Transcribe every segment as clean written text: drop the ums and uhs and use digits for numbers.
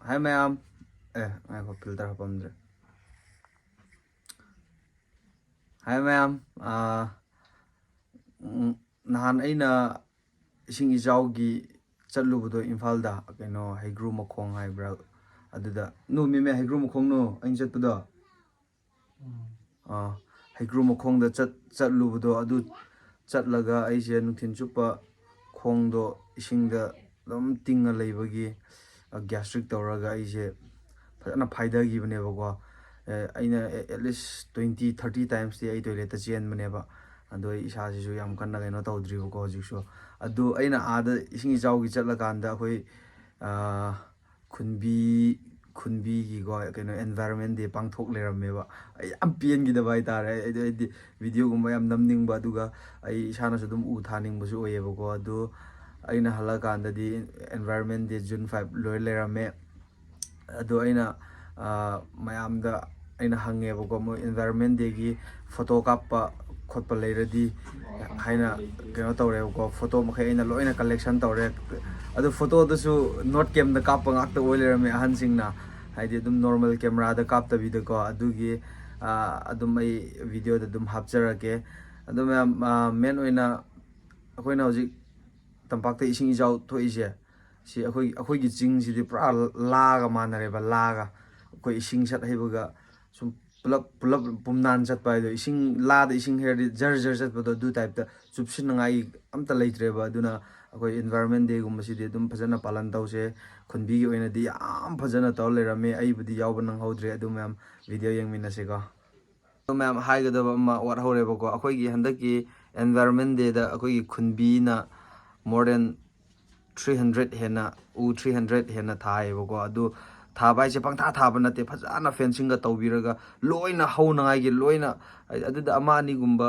Hi ma'am. I have a filter hapamdre. Hi ma'am. Nahan aina ising ijawgi chatlubudo Imphal-da keno Haigru Makhong haibra aduda no me Haigru Makhong no ain chatpudo Haigru Makhong da chatlubudo adu chatlaga aise nuthin chupa khongdo isingda dum tinga leibagi gastric tawraga aise fajana phaidagi baneba aina at least 20-30 times the toilet ta chen baneba ado isa sisu yam kanna keno tawdribo ko hojikso adu aina ada ising ijawgi chatlakanda akoi khunbi gi go keno environment de pangthok lerameba ai am pien gi da bai tare video gumba yam namningba aduga ai isana su dum u thaning busu oyeba ko adu aina halakanda di environment de June 5 loi lerame adu aina mayamda aina hangeba ko mo environment de gi photo kappa khotpa leiradi haina keno tawre ko photo makhai aina loina collection tawre adu photo dasu not cam da kappa ngakta oilerame ahan singna haidi dum normal camera da kapta video ko adugi adum ai video da dum hapcharake adum main oina akoina hojik tampakta ising ijaw thoise si akoi gi jing si di pura laga manareba laga akoi ising sat haibaga sum pulap pumnan chat pai do ising la da ising her jar chat do du type da chupsin ngai amta leitreba aduna akoi environment de gum si de dum phajana palan tause khunbi gi oina di am phajana taw lerame ai budi yawba nang hodre adu ma'am video yengmina se ko ma'am hai ga da ma war horeba ko akoi gi handaki environment de da akoi gi khunbi na more than 300 hena 300 hena thaiba ko adu thabai se pangtha thaba nate phajana fencing ga tawbiraga loina haunangai gi loina aduda amani gumba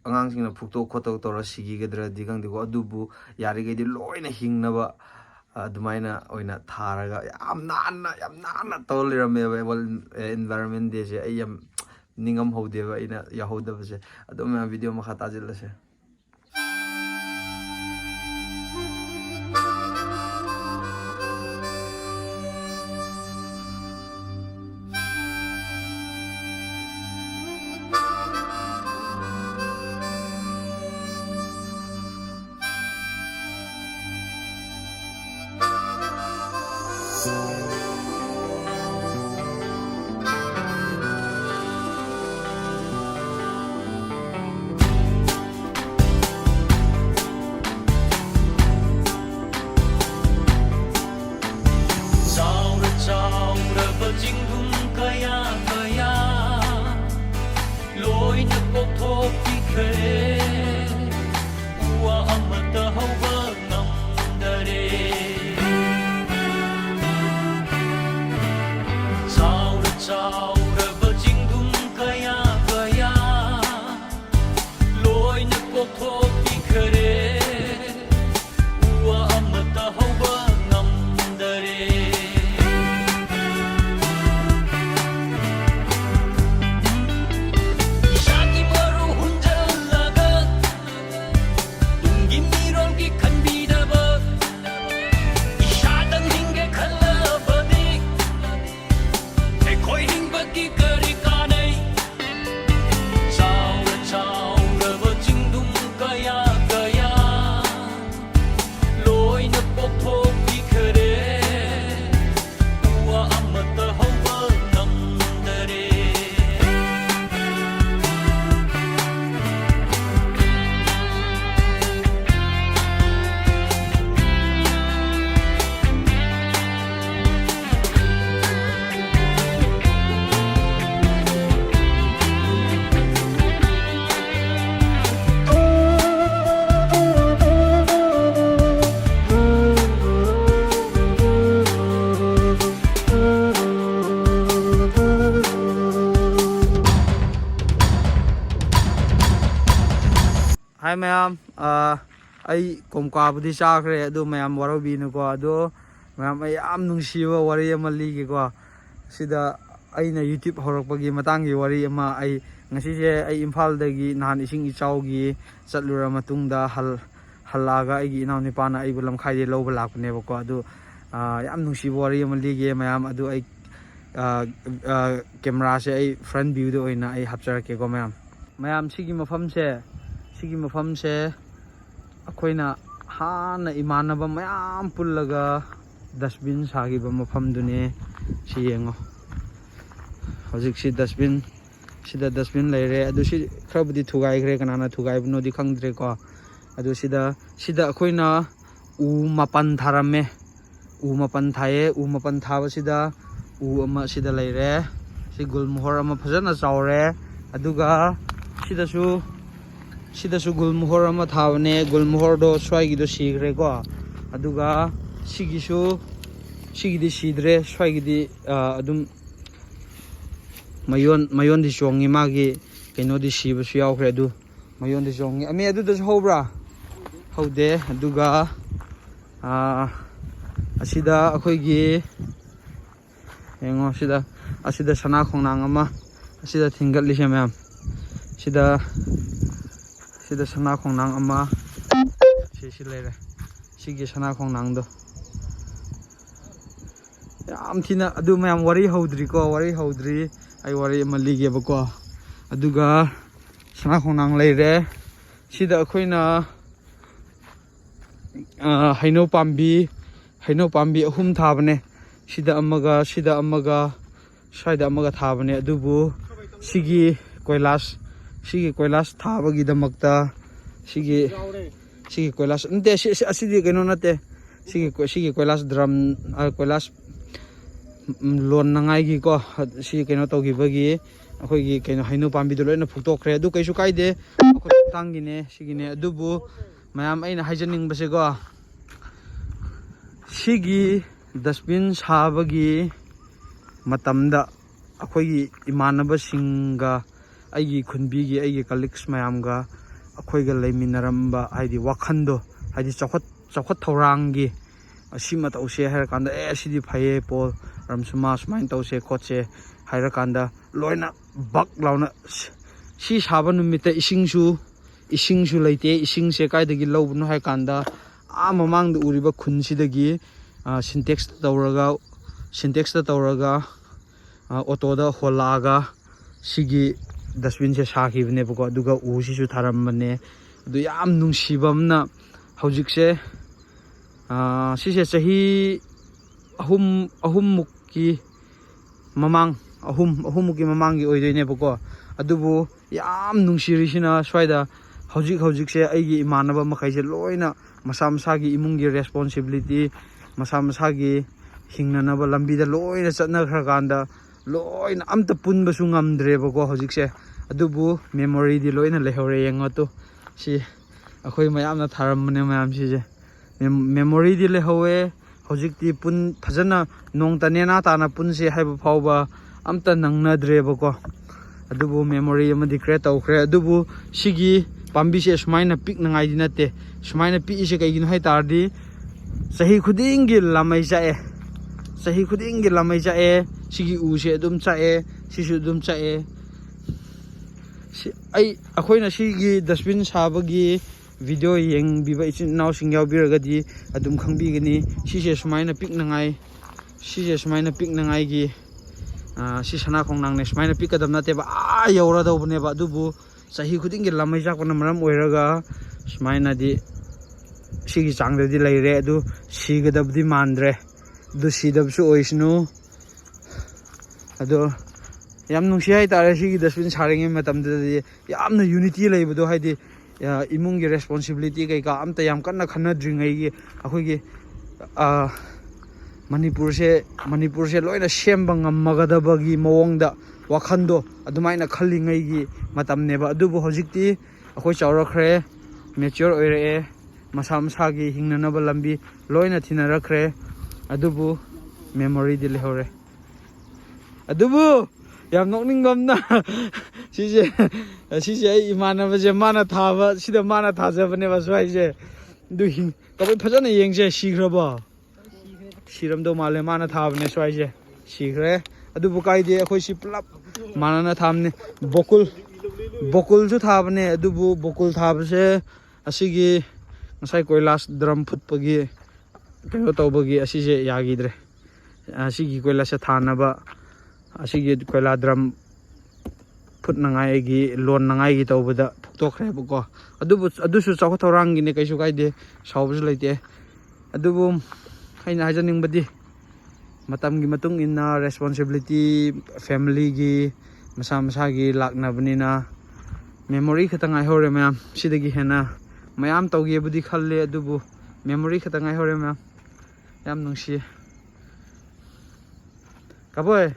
angang singna phukto khoto tora sigi gedra digang digo adubu yari ge di loina hingnaba adumaina oina tharaga yam nana tolirame environment de se ayam ningam hodeba ina yahodaba se aduma video ma khata jilase Hi ma'am, ay kumkabudi chakre adu ma'am warabi no ko adu ma'am ay am nungsiba wari ama ligi ko sida ay na YouTube horakpagi matangi wari ama ay ngasi se ay Imphal dagi nahan ising ichawgi chatlura matungda halaga ay inaw ni pana ay bulam khaide loba lakne ko adu ꯌꯥꯝ ꯅꯨꯡꯁꯤꯕ ꯋꯥꯔꯤ ꯑꯃ ꯂꯤꯒꯦ ꯃꯌꯥꯝ ꯑꯗꯨ ꯑꯩ ꯀꯦꯃꯦꯔꯥꯁꯦ ꯑꯩ front ꯚ꯭ꯌꯨꯗ ꯑꯣꯏꯅ ꯑꯩ ꯍꯥꯞꯆꯔꯛꯀꯦꯀꯣ ꯃꯌꯥꯝ ꯁꯤꯒꯤ ꯃꯐꯝꯁꯦ ꯑꯩꯈꯣꯏꯅ ꯍꯥꯟꯅ ꯏꯃꯥꯟꯅꯕ ꯃꯌꯥꯝ ꯄꯨꯜꯂꯒ ꯗꯁꯕꯤꯟ ꯁꯥꯈꯤꯕ ꯃꯐꯝꯗꯨꯅꯦ ꯁꯤ ꯌꯦꯡꯉꯣ ꯍꯧꯖꯤꯛꯁꯤ ꯁꯤꯗ ꯗꯁꯕꯤꯟ ꯂꯩꯔꯦ ꯑꯗꯨ ꯁꯤ ꯈꯔꯕꯨꯗꯤ ꯊꯨꯒꯥꯏꯈ꯭ꯔꯦ ꯀꯅꯥꯅ ꯊꯨꯒꯥꯏꯕꯅꯣꯗꯤ ꯈꯪꯗ꯭ꯔꯦꯀꯣ ꯑꯗꯨ ꯁꯤꯗ ꯑꯩꯈꯣꯏꯅ ꯎ 9 ꯊꯥꯔꯝꯃꯦ ꯎ 9 ꯊꯥꯏꯌꯦ ꯎ 9 ꯊꯥꯕꯁꯤꯗ ꯎ ꯑꯃ ꯁꯤꯗ ꯂꯩꯔꯦ ꯁꯤ ꯒꯨꯜꯃꯣꯍꯣꯔ ꯑꯃ ꯐꯖꯅ ꯆꯥꯎꯔꯦ ꯑꯗꯨꯒ ꯁꯤꯗꯁꯨ ꯒꯨꯜꯃꯣꯍꯣꯔ ꯑꯃ ꯊꯥꯕꯅꯦ ꯒꯨꯜꯃꯣꯍꯣꯔꯗꯣ ꯁ꯭ꯋꯥꯏꯒꯤꯗꯣ ꯁꯤꯈ꯭ꯔꯦꯀꯣ ꯑꯗꯨꯒ ꯁꯤꯒꯤꯗꯤ ꯁꯤꯗ꯭ꯔꯦ ꯁ꯭ꯋꯥꯏꯒꯤꯗꯤ ꯑꯗꯨꯝ ꯃꯌꯣꯟꯗꯤ ꯆꯣꯡꯉꯤ ꯃꯥꯒꯤ ꯀꯩꯅꯣꯗꯤ ꯁꯤꯕꯁꯨ ꯌꯥꯎꯈ꯭ꯔꯦ ꯑꯗꯨ ꯃꯌꯣꯟꯗꯤ ꯆꯣꯡꯉꯤ ꯑꯗꯨꯗꯁꯨ ꯍꯧꯕ꯭ꯔꯥ ꯍꯧꯗꯦ ꯑꯗꯨꯒ ꯑꯁꯤꯗ ꯑꯩꯈꯣꯏꯒꯤ ꯌꯦꯡꯉꯣ ꯑꯁꯤꯗ ꯁꯅꯥ ꯈꯣꯡꯅꯥꯡ ꯑꯃ ꯑꯁꯤꯗ ꯊꯤꯡꯒꯠꯂꯤꯁꯦ ꯃꯌꯥꯝ ꯁꯤꯗ ꯁꯅꯥ ꯈꯣꯡꯅꯥꯡ ꯑꯃ ꯁꯤ ꯂꯩꯔꯦ ꯁꯤꯒꯤ ꯁꯅꯥ ꯈꯣꯡꯅꯥꯡꯗꯣ ꯌꯥꯝ ꯊꯤꯅ ꯑꯗꯨ ꯃꯌꯥꯝ ꯋꯥꯔꯤ ꯍꯧꯗ꯭ꯔꯤ ꯑꯩ ꯋꯥꯔꯤ ꯑꯃ ꯂꯤꯒꯦꯕꯀꯣ ꯑꯗꯨꯒ ꯁꯅꯥ ꯈꯣꯡꯅꯥꯡ ꯂꯩꯔꯦ ꯁꯤꯗ ꯑꯩꯈꯣꯏꯅ ꯍꯩꯅꯧ ꯄꯥꯝꯕꯤ 3 ꯊꯥꯕꯅꯦ ꯁꯤꯗ ꯑꯃꯒ ꯁ꯭ꯋꯥꯏꯗ ꯑꯃꯒ ꯊꯥꯕꯅꯦ ꯑꯗꯨꯕꯨ ꯁꯤꯒꯤ ꯀꯣꯏꯂꯥꯁ ꯊꯥꯕꯒꯤꯗꯃꯛꯇ ꯁꯤꯒꯤ ꯀꯣꯏꯂꯥꯁ ꯅꯠꯇꯦ ꯑꯁꯤꯗꯤ ꯀꯩꯅꯣ ꯅꯠꯇꯦ ꯁꯤꯒꯤ ꯀꯣꯏꯂꯥꯁ ꯀꯣꯏꯂꯥꯁ ꯂꯣꯟꯅꯉꯥꯏꯒꯤꯀꯣ ꯁꯤ ꯀꯩꯅꯣ ꯇꯧꯈꯤꯕꯒꯤ ꯑꯩꯈꯣꯏꯒꯤ ꯀꯩꯅꯣ ꯍꯩꯅꯧ ꯄꯥꯝꯕꯤꯗꯣ ꯂꯣꯏꯅ ꯐꯨꯛꯇꯣꯛꯈ꯭ꯔꯦ ꯑꯗꯨ ꯀꯩꯁꯨ ꯀꯥꯏꯗꯦ ꯑꯩꯈꯣꯏ ꯃꯇꯥꯡꯒꯤꯅꯦ ꯁꯤꯒꯤꯅꯦ ꯑꯗꯨꯕꯨ ꯃꯌꯥꯝ ꯑꯩꯅ ꯍꯥꯏꯖꯅꯤꯡꯕꯁꯦꯀꯣ ꯁꯤꯒꯤ ꯗꯁꯕꯤꯟ ꯁꯥꯕꯒꯤ ꯃꯇꯝꯗ ꯑꯩꯈꯣꯏꯒꯤ ꯏꯃꯥꯟꯅꯕꯁꯤꯡꯒ ꯑꯩꯒꯤ ꯈꯨꯟꯕꯤꯒꯤ ꯑꯩꯒꯤ ꯀꯂꯤꯛꯁ ꯃꯌꯥꯝꯒ ꯑꯩꯈꯣꯏꯒ ꯂꯩꯃꯤꯟꯅꯔꯝꯕ ꯍꯥꯏꯗꯤ ꯋꯥꯈꯟꯗꯣ ꯍꯥꯏꯗꯤ ꯆꯥꯎꯈꯠ ꯊꯧꯔꯥꯡꯒꯤ ꯑꯁꯤꯃ ꯇꯧꯁꯦ ꯍꯥꯏꯔꯀꯥꯟꯗ ꯑꯁꯤꯗꯤ ꯐꯩꯌꯦ ꯄꯣꯜ ꯔꯝꯁꯨꯃꯥ ꯁꯨꯃꯥꯏꯅ ꯇꯧꯁꯦ ꯈꯣꯠꯁꯦ ꯍꯥꯏꯔꯀꯥꯟꯗ ꯂꯣꯏꯅ ꯕꯛ ꯂꯥꯎꯅ ꯁꯤ ꯁꯥꯕ ꯅꯨꯃꯤꯠꯇ ꯏꯁꯤꯡꯁꯨ ꯂꯩꯇꯦ ꯏꯁꯤꯡꯁꯦ ꯀꯥꯏꯗꯒꯤ ꯂꯧꯕꯅꯣ ꯍꯥꯏ ꯀꯥꯟꯗ ꯃꯃꯥꯡꯗ ꯎꯔꯤꯕ ꯈꯨꯟꯁꯤꯗꯒꯤ ꯁꯤꯟꯇꯦꯛꯁꯇ ꯇꯧꯔꯒ ꯑꯣꯇꯣꯗ ꯍꯣꯜꯂꯛꯑꯒ ꯁꯤꯒꯤ ꯗꯁꯕꯤꯟꯁꯦ ꯁꯥꯈꯤꯕꯅꯦꯕꯀꯣ ꯑꯗꯨꯒ ꯎꯁꯤꯁꯨ ꯊꯥꯔꯝꯕꯅꯦ ꯑꯗꯨ ꯌꯥꯝ ꯅꯨꯡꯁꯤꯕ ꯑꯃꯅ ꯍꯧꯖꯤꯛꯁꯦ ꯁꯤꯁꯦ ꯆꯍꯤ ꯑꯍꯨꯝꯃꯨꯛꯀꯤ ꯃꯃꯥꯡꯒꯤ ꯑꯣꯏꯗꯣꯏꯅꯦꯕꯀோ ꯑꯗꯨꯕꯨ ꯌꯥꯝ ꯅꯨꯡꯁꯤꯔꯤꯁꯤ나 ꯁ꯭ꯋꯥꯏꯗ ꯍꯧꯖꯤꯛꯁꯦ ꯑꯩꯒꯤ ꯏꯃꯥꯟꯅꯕ ꯃꯈꯩꯁꯦ ꯂꯣꯏꯅ ꯃꯁꯥꯒꯤ ꯏꯃꯨꯡꯒꯤ ꯔꯦꯁꯄꯣꯟꯁꯤꯕꯤꯂꯤꯇꯤ ꯃꯁꯥꯒꯤ ꯍꯤꯡꯅꯅꯕ ꯂꯝꯕꯤꯗ ꯂꯣꯏꯅ ꯆꯠꯅꯈ꯭ꯔꯀꯥꯟꯗ ꯂꯣꯏꯅ ꯑꯝꯇ ꯄꯨꯟꯕꯁꯨ ꯉꯝꯗ꯭ꯔꯦꯕꯀꯣ ꯍꯧꯖꯤꯛꯁꯦ ꯑꯗꯨꯕꯨ ꯃꯦꯃꯣꯔꯤꯗꯤ ꯂꯣꯏꯅ ꯂꯩꯍꯧꯔꯦ ꯌꯦꯡꯉꯣ ꯁꯤ ꯑꯩꯈꯣꯏ ꯃꯌꯥꯝꯅ ꯊꯥꯔꯝꯕꯅꯦ ꯃꯌꯥꯝ ꯁꯤꯁꯦ ꯃꯦꯃꯣꯔꯤꯗꯤ ꯂꯩꯍꯧꯋꯦ ꯍꯧꯖꯤꯛꯇꯤ ꯐꯖꯅ ꯅꯣꯡꯇ ꯅꯦꯅꯥ ꯇꯥꯅ ꯄꯨꯟꯁꯦ ꯍꯥꯏꯕ ꯐꯥꯎꯕ ꯑꯝꯇ ꯅꯪꯅꯗ꯭ꯔꯦꯕꯀꯣ ꯑꯗꯨꯕꯨ ꯃꯦꯃꯣꯔꯤ ꯑꯃꯗꯤ ꯀ꯭ꯔꯤꯌꯦꯠ ꯇꯧꯈ꯭ꯔꯦ ꯑꯗꯨꯕꯨ ꯁꯤꯒꯤ ꯄꯥꯝꯕꯤꯁꯦ ꯁꯨꯃꯥꯏꯅ ꯄꯤꯛꯅꯉꯥꯏꯗꯤ ꯅꯠꯇꯦ ꯁꯨꯃꯥꯏꯅ ꯄꯤꯛꯏꯁꯦ ꯀꯩꯒꯤꯅꯣ ꯍꯥꯏ ꯇꯥꯔꯗꯤ ꯆꯍꯤ ꯈꯨꯗꯤꯡꯒꯤ ꯂꯥꯃꯩ ꯆꯥꯛꯑꯦ ꯁꯤꯒꯤ ꯎꯁꯦ ꯑꯗꯨꯝ ꯆꯥꯛꯑꯦ ꯁꯤꯁꯨ ꯑꯗꯨꯝ ꯆꯥꯛꯑꯦ ꯑꯩꯈꯣꯏꯅ ꯁꯤꯒꯤ ꯗꯁꯕꯤꯟ ꯁꯥꯕꯒꯤ ꯚꯤडिꯑꯣ ꯌꯦꯡꯕꯤꯕ ꯏꯆꯤꯟ ꯏꯅꯥꯎꯁꯤꯡ ꯌꯥꯎꯕꯤꯔꯒꯗꯤ ꯑꯗꯨꯝ ꯈꯪꯕꯤꯒꯅꯤ ꯁꯤꯁꯦ ꯁꯨꯃꯥꯏꯅ ꯄꯤꯛꯅꯉꯥꯏꯒꯤ ꯁꯤ ꯁꯅꯥ ꯈꯣꯡꯅꯥꯡꯅꯦ ꯁꯨꯃꯥꯏꯅ ꯄꯤꯛꯀꯗꯕ ꯅꯠꯇꯦꯕ ꯌꯧꯔꯗꯧꯕꯅꯦꯕ ꯑꯗꯨꯕꯨ ꯆꯍꯤ ꯈꯨꯗꯤꯡꯒꯤ ꯂꯥꯃꯩ ꯆꯥꯛꯄꯅ ꯃꯔꯝ ꯑꯣꯏꯔꯒ ꯁꯨꯃꯥꯏꯅꯗꯤ ꯁꯤꯒꯤ ꯆꯥꯡꯗꯗꯤ ꯂꯩꯔꯦ ꯑꯗꯨ ꯁꯤꯒꯗꯕꯗꯤ ꯃꯥꯟꯗ꯭ꯔꯦ ꯑꯗꯨ ꯁꯤꯗꯕꯁꯨ ꯑꯣꯏꯁꯅꯨ ꯑꯗꯣ ꯌꯥꯝ ꯅꯨꯡꯁꯤ ꯍꯥꯏꯇꯥꯔꯦ ꯁꯤꯒꯤ ꯗꯁꯕꯤꯟ ꯁꯥꯔꯤꯉꯩ ꯃꯇꯝꯗꯗꯤ ꯌꯥꯝꯅ ꯌꯨꯅꯤꯇꯤ ꯂꯩꯕꯗꯣ ꯍꯥꯏꯗꯤ ꯏꯃꯨꯡꯒꯤ ꯔꯦꯁꯄꯣꯟꯁꯤꯕꯤꯂꯤꯇꯤ ꯀꯩꯀꯥ ꯑꯝꯇ ꯌꯥꯝ ꯀꯟꯅ ꯈꯟꯅꯗ꯭ꯔꯤꯉꯩꯒꯤ ꯑꯩꯈꯣꯏꯒꯤ ꯃꯅꯤꯄꯨꯔꯁꯦ ꯂꯣꯏꯅ ꯁꯦꯝꯕ ꯉꯝꯃꯒꯗꯕꯒꯤ ꯃꯑꯣꯡꯗ ꯋꯥꯈꯟꯗꯣ ꯑꯗꯨꯃꯥꯏꯅ ꯈꯜꯂꯤꯉꯩꯒꯤ ꯃꯇꯝꯅꯦꯕ ꯑꯗꯨꯕꯨ ꯍꯧꯖꯤꯛꯇꯤ ꯑꯩꯈꯣꯏ ꯆꯥꯎꯔꯛꯈ꯭ꯔꯦ ꯃꯦꯆꯤꯌꯣꯔ ꯑꯣꯏꯔꯛꯑꯦ ꯃꯁꯥꯒꯤ ꯍꯤꯡꯅꯅꯕ ꯂꯝꯕꯤ ꯂꯣꯏꯅ ꯊꯤꯅꯔꯛꯈ꯭ꯔꯦ ꯑꯗꯨꯕꯨ ꯃꯦꯃꯣꯔꯤꯗꯤ ꯂꯩꯍꯧꯔꯦ ꯑꯗꯨꯕꯨ ꯌꯥꯝ ꯅꯣꯛꯅꯤꯡꯕ ꯑꯃꯅ ꯁꯤꯁꯦ ꯑꯩ ꯏꯃꯥꯟꯅꯕꯁꯦ ꯁꯤꯗ ꯃꯥꯅ ꯊꯥꯖꯕꯅꯦꯕ ꯁ꯭ꯋꯥꯏꯁꯦ ꯑꯗꯨ ꯀꯕꯨꯏ ꯐꯖꯅ ꯌꯦꯡꯁꯦ ꯁꯤꯈ꯭ꯔꯕꯣ ꯁꯤꯔꯝꯗꯧ ꯃꯥꯜꯂꯦ ꯃꯥꯅ ꯊꯥꯕꯅꯦ ꯁ꯭ꯋꯥꯏꯁꯦ ꯁꯤꯈ꯭ꯔꯦ ꯑꯗꯨꯕꯨ ꯀꯥꯏꯗꯦ ꯑꯩꯈꯣꯏꯁꯤ ꯄꯨꯂꯞ ꯃꯥꯟꯅꯅ ꯊꯥꯕꯅꯦ ꯕꯣꯀꯨꯜꯁꯨ ꯊꯥꯕꯅꯦ ꯑꯗꯨꯕꯨ ꯕꯣꯀꯨꯜ ꯊꯥꯕꯁꯦ ꯑꯁꯤꯒꯤ ꯉꯁꯥꯏ ꯀꯣꯏꯂꯥꯁ ꯗ꯭ꯔꯝ ꯐꯨꯠꯄꯒꯤ ꯀꯩꯅꯣ ꯇꯧꯕꯒꯤ ꯑꯁꯤꯁꯦ ꯌꯥꯈꯤꯗ꯭ꯔꯦ. ꯑꯁꯤꯒꯤ ꯀꯣꯏꯂꯥꯁꯦ ꯊꯥꯅꯕ ꯑꯁꯤꯒꯤ ꯀꯣꯏꯂꯥ ꯗ꯭ꯔꯝ ꯐꯨꯠꯅꯉꯥꯏꯒꯤ ꯂꯣꯟꯅꯉꯥꯏꯒꯤ ꯇꯧꯕꯗ ꯐꯨꯛꯇꯣꯛꯈ꯭ꯔꯦꯕꯀꯣ. ꯑꯗꯨꯁꯨ ꯆꯥꯎꯈꯠ ꯊꯧꯔꯥꯡꯒꯤꯅꯦ, ꯀꯩꯁꯨ ꯀꯥꯏꯗꯦ, ꯁꯥꯎꯕꯁꯨ ꯂꯩꯇꯦ. ꯑꯗꯨꯕꯨ ꯑꯩꯅ ꯍꯥꯏꯖꯅꯤꯡꯕꯗꯤ ꯃꯇꯝꯒꯤ ꯃꯇꯨꯡ ꯏꯟꯅ ꯔꯦꯁꯄꯣꯟꯁꯤꯕꯤꯂꯤꯇꯤ ꯐꯦꯃꯤꯂꯤꯒꯤ ꯃꯁꯥ ꯃꯁꯥꯒꯤ ꯂꯥꯛꯅꯕꯅꯤꯅ ꯃꯦꯃꯣꯔꯤ ꯈꯛꯇ ꯉꯥꯏꯍꯧꯔꯦ ꯃꯌꯥꯝ. ꯁꯤꯗꯒꯤ ꯍꯦꯟꯅ ꯃꯌꯥꯝ ꯇꯧꯒꯦꯕꯨꯗꯤ ꯈꯜꯂꯦ, ꯑꯗꯨꯕꯨ ꯃꯦꯃꯣꯔꯤ ꯈꯛꯇ ꯉꯥꯏꯍꯧꯔꯦ ꯃꯌꯥꯝ. ꯌꯥꯝ ꯅꯨꯡꯁꯤꯌꯦ. ꯀꯕꯣꯏ